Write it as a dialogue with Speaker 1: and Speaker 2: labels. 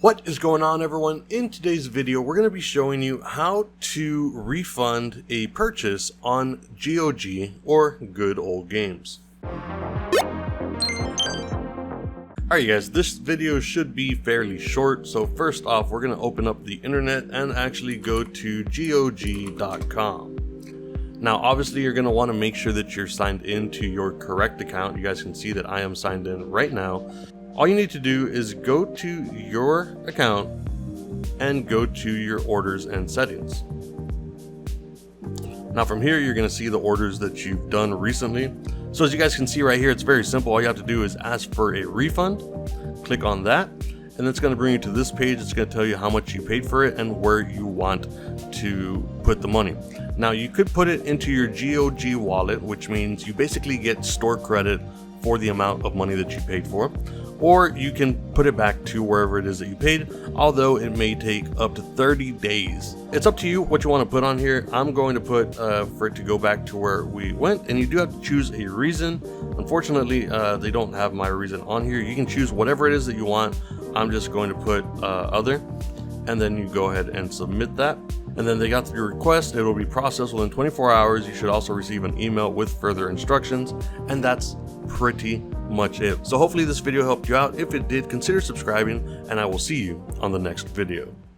Speaker 1: What is going on, everyone? In today's video, we're going to be showing you how to refund a purchase on GOG or Good Old Games. Alright guys, this video should be fairly short, so first off we're going to open up the internet and actually go to GOG.com. Now obviously you're going to want to make sure that you're signed into your correct account. You guys can see that I am signed in right now. All you need to do is go to your account and go to your orders and settings. Now from here you're going to see the orders that you've done recently. So as you guys can see right here, it's very simple. All you have to do is ask for a refund, click on that, and it's going to bring you to this page. It's going to tell you how much you paid for it and where you want to put the money. Now you could put it into your GOG wallet, which means you basically get store credit for the amount of money that you paid for, or you can put it back to wherever it is that you paid, although it may take up to 30 days. It's up to you what you want to put on here. I'm going to put for it to go back to where we went, and you do have to choose a reason. Unfortunately, they don't have my reason on here. You can choose whatever it is that you want. I'm just going to put other, and then you go ahead and submit that. And then they got your request. It will be processed within 24 hours. You should also receive an email with further instructions, and that's pretty much it. So hopefully this video helped you out. If it did, consider subscribing, and I will see you on the next video.